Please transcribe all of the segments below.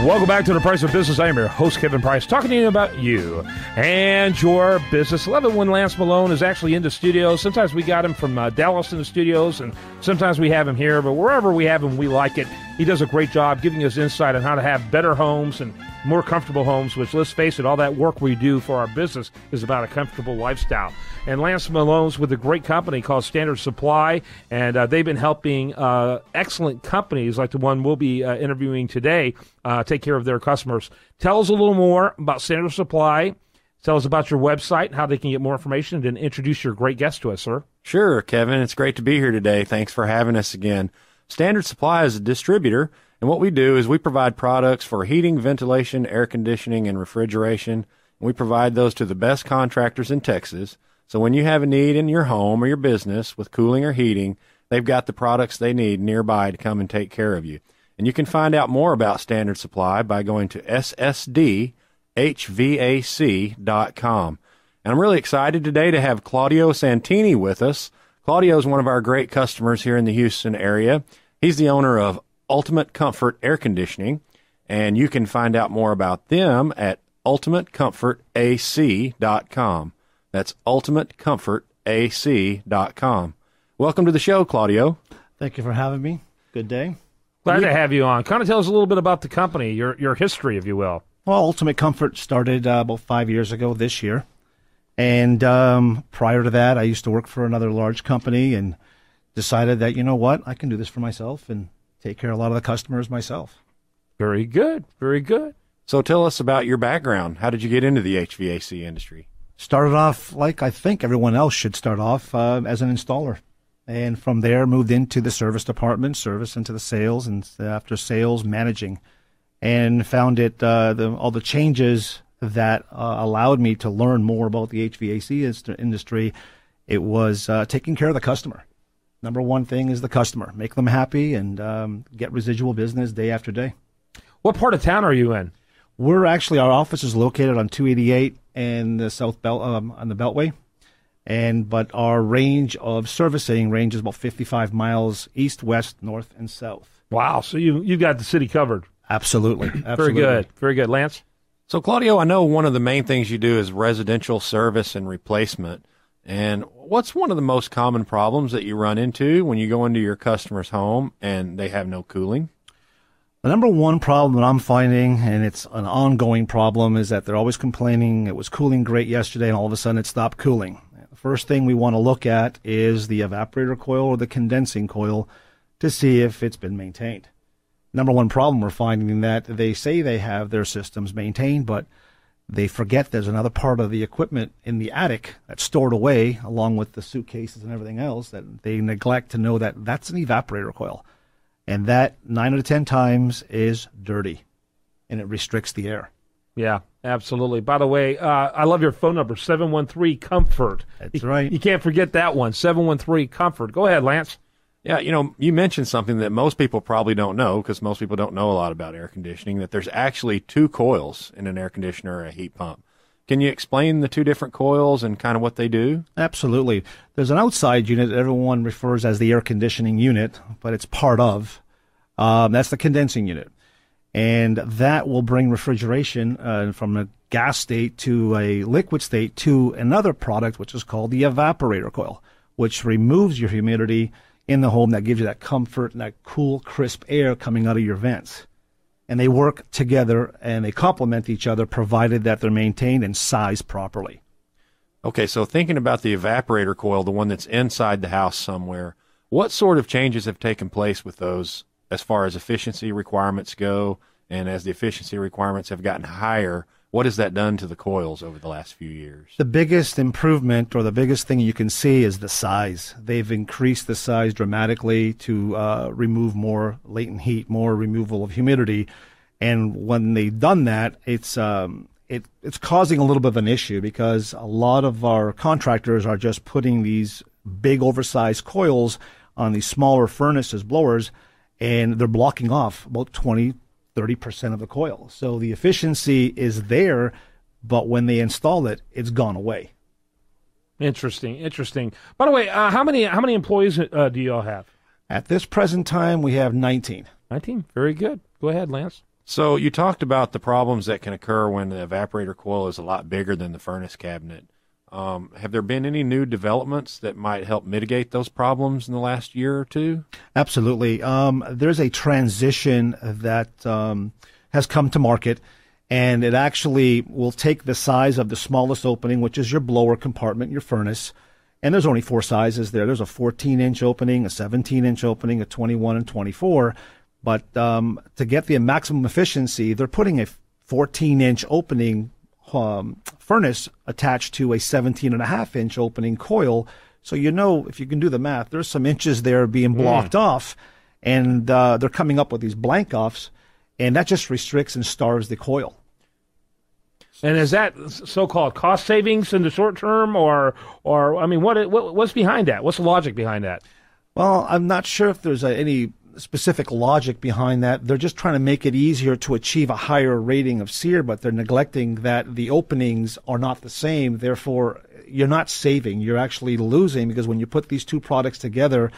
Welcome back to The Price of Business. I am your host, Kevin Price, talking to you about you and your business. I love it when Lance Malone is actually in the studio. Sometimes we got him from Dallas in the studios, and sometimes we have him here. But wherever we have him, we like it. He does a great job giving us insight on how to have better homes and more comfortable homes, which, let's face it, all that work we do for our business is about a comfortable lifestyle. And Lance Malone's with a great company called Standard Supply, and they've been helping excellent companies like the one we'll be interviewing today take care of their customers. Tell us a little more about Standard Supply. Tell us about your website and how they can get more information, and then introduce your great guest to us, sir. Sure, Kevin. It's great to be here today. Thanks for having us again. Standard Supply is a distributor, and what we do is we provide products for heating, ventilation, air conditioning, and refrigeration. And we provide those to the best contractors in Texas. So when you have a need in your home or your business with cooling or heating, they've got the products they need nearby to come and take care of you. And you can find out more about Standard Supply by going to ssdhvac.com. And I'm really excited today to have Claudio Santini with us. Claudio is one of our great customers here in the Houston area. He's the owner of Ultimate Comfort Air Conditioning, and you can find out more about them at ultimatecomfortac.com. That's ultimatecomfortac.com. Welcome to the show, Claudio. Thank you for having me. Good day. Glad to have you on. Kind of tell us a little bit about the company, your history, if you will. Well, Ultimate Comfort started about 5 years ago this year. And prior to that, I used to work for another large company and decided that, you know what, I can do this for myself and take care of a lot of the customers myself. Very good. Very good. So tell us about your background. How did you get into the HVAC industry? Started off like I think everyone else should start off as an installer. And from there, moved into the service department, service into the sales, and after sales, managing. And found it, all the changes that allowed me to learn more about the HVAC industry. It was taking care of the customer. Number one thing is the customer. Make them happy and get residual business day after day. What part of town are you in? Our office is located on 288 and the on the Beltway. But our range of servicing ranges about 55 miles east, west, north, and south. Wow. So you've got the city covered. Absolutely. Very good. Very good. Lance? So, Claudio, I know one of the main things you do is residential service and replacement. And what's one of the most common problems that you run into when you go into your customer's home and they have no cooling? The number one problem that I'm finding, and it's an ongoing problem, is that they're always complaining it was cooling great yesterday and all of a sudden it stopped cooling. The first thing we want to look at is the evaporator coil or the condensing coil to see if it's been maintained. Number one problem we're finding that they say they have their systems maintained, but they forget there's another part of the equipment in the attic that's stored away along with the suitcases and everything else that they neglect to know that that's an evaporator coil. And that 9 out of 10 times is dirty, and it restricts the air. Yeah, absolutely. By the way, I love your phone number, 713-COMFORT. That's right. You can't forget that one, 713-COMFORT. Go ahead, Lance. Yeah, you mentioned something that most people probably don't know, because most people don't know a lot about air conditioning, that there's actually two coils in an air conditioner or a heat pump. Can you explain the two different coils and kind of what they do? Absolutely. There's an outside unit that everyone refers as the air conditioning unit, but it's part of. That's the condensing unit. And that will bring refrigeration from a gas state to a liquid state to another product, which is called the evaporator coil, which removes your humidity in the home, that gives you that comfort and that cool, crisp air coming out of your vents. And they work together and they complement each other, provided that they're maintained and sized properly. Okay, so thinking about the evaporator coil, the one that's inside the house somewhere, what sort of changes have taken place with those as far as efficiency requirements go? And as the efficiency requirements have gotten higher, what has that done to the coils over the last few years? The biggest improvement, or the biggest thing you can see, is the size. They've increased the size dramatically to remove more latent heat, more removal of humidity. And when they've done that, it's causing a little bit of an issue, because a lot of our contractors are just putting these big oversized coils on these smaller furnaces, blowers, and they're blocking off about 20-30% of the coil. So the efficiency is there, but when they install it, it's gone away. Interesting. By the way, how many employees do you all have? At this present time, we have 19. 19? Very good. Go ahead, Lance. So you talked about the problems that can occur when the evaporator coil is a lot bigger than the furnace cabinet. Have there been any new developments that might help mitigate those problems in the last year or two? Absolutely. There's a transition that has come to market, and it actually will take the size of the smallest opening, which is your blower compartment, your furnace. And there's only 4 sizes there. There's a 14-inch opening, a 17-inch opening, a 21 and 24. But to get the maximum efficiency, they're putting a 14-inch opening furnace attached to a 17.5-inch opening coil. So if you can do the math, there's some inches there being blocked off, and they're coming up with these blank offs, and that just restricts and starves the coil. And is that so-called cost savings in the short term, or I mean, what's behind that? What's the logic behind that? Well, I'm not sure if there's any specific logic behind that. They're just trying to make it easier to achieve a higher rating of SEER, but they're neglecting that the openings are not the same. Therefore, you're not saving. You're actually losing, because when you put these two products together,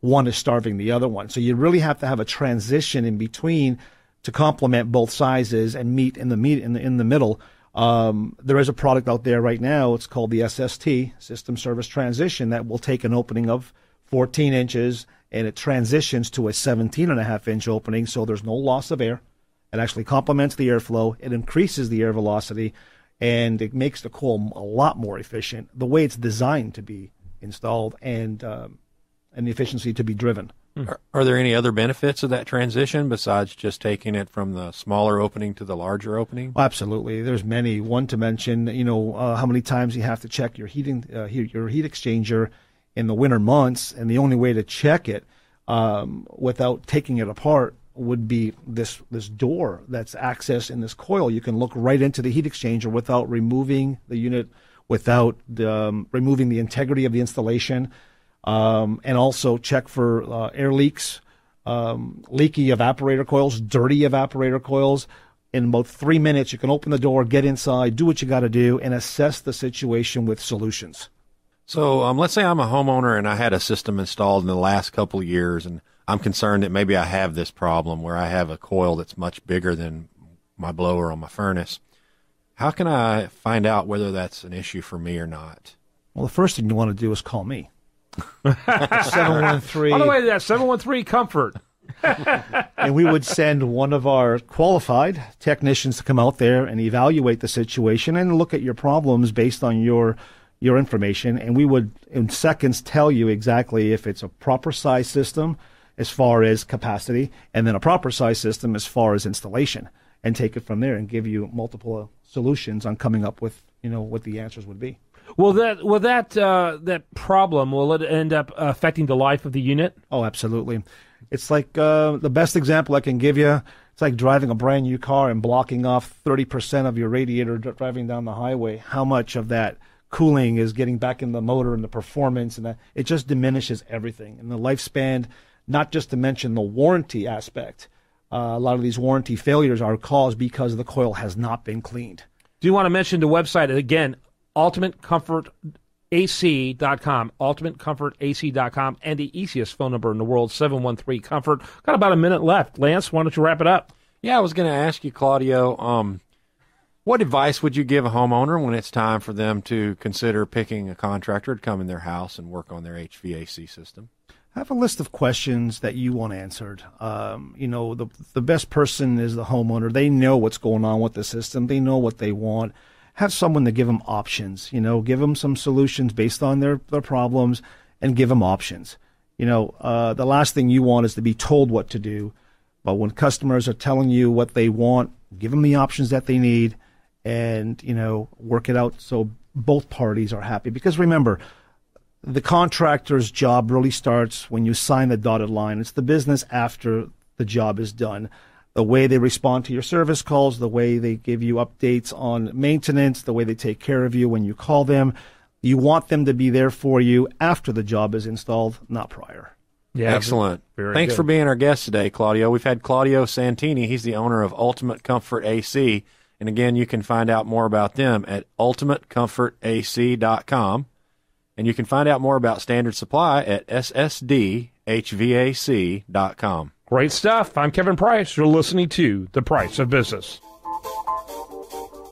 one is starving the other one. So you really have to have a transition in between to complement both sizes and meet in the middle. There is a product out there right now. It's called the SST, System Service Transition, that will take an opening of 14 inches and it transitions to a 17.5-inch opening, so there's no loss of air. It actually complements the airflow. It increases the air velocity, and it makes the coil a lot more efficient, the way it's designed to be installed, and the efficiency to be driven. Are there any other benefits of that transition besides just taking it from the smaller opening to the larger opening? Absolutely. There's many. One to mention, how many times you have to check your heat exchanger in the winter months, and the only way to check it without taking it apart would be this door that's accessed in this coil. You can look right into the heat exchanger without removing the unit, without removing the integrity of the installation, and also check for air leaks, leaky evaporator coils, dirty evaporator coils. In about 3 minutes, you can open the door, get inside, do what you got to do, and assess the situation with solutions. So let's say I'm a homeowner and I had a system installed in the last couple of years, and I'm concerned that maybe I have this problem where I have a coil that's much bigger than my blower on my furnace. How can I find out whether that's an issue for me or not? Well, the first thing you want to do is call me. 713. By the way, that's 713 Comfort. And we would send one of our qualified technicians to come out there and evaluate the situation and look at your problems based on your information, and we would in seconds tell you exactly if it's a proper size system as far as capacity, and then a proper size system as far as installation, and take it from there and give you multiple solutions on coming up with what the answers would be. Will that problem, will it end up affecting the life of the unit? Oh, absolutely. It's like the best example I can give you. It's like driving a brand new car and blocking off 30% of your radiator driving down the highway. How much of that cooling is getting back in the motor and the performance, and it just diminishes everything. And the lifespan, not just to mention the warranty aspect. A lot of these warranty failures are caused because the coil has not been cleaned. Do you want to mention the website again? UltimateComfortAC.com, UltimateComfortAC.com, and the easiest phone number in the world, 713-COMFORT. Got about a minute left. Lance, why don't you wrap it up? Yeah, I was going to ask you, Claudio, what advice would you give a homeowner when it's time for them to consider picking a contractor to come in their house and work on their HVAC system? Have a list of questions that you want answered. The best person is the homeowner. They know what's going on with the system. They know what they want. Have someone to give them options. Give them some solutions based on their problems, and give them options. The last thing you want is to be told what to do. But when customers are telling you what they want, give them the options that they need, and work it out so both parties are happy. Because remember, the contractor's job really starts when you sign the dotted line. It's the business after the job is done. The way they respond to your service calls, the way they give you updates on maintenance, the way they take care of you when you call them. You want them to be there for you after the job is installed, not prior. Yeah, excellent. Thanks for being our guest today, Claudio. We've had Claudio Santini. He's the owner of Ultimate Comfort AC. And again, you can find out more about them at ultimatecomfortac.com. And you can find out more about Standard Supply at ssdhvac.com. Great stuff. I'm Kevin Price. You're listening to The Price of Business.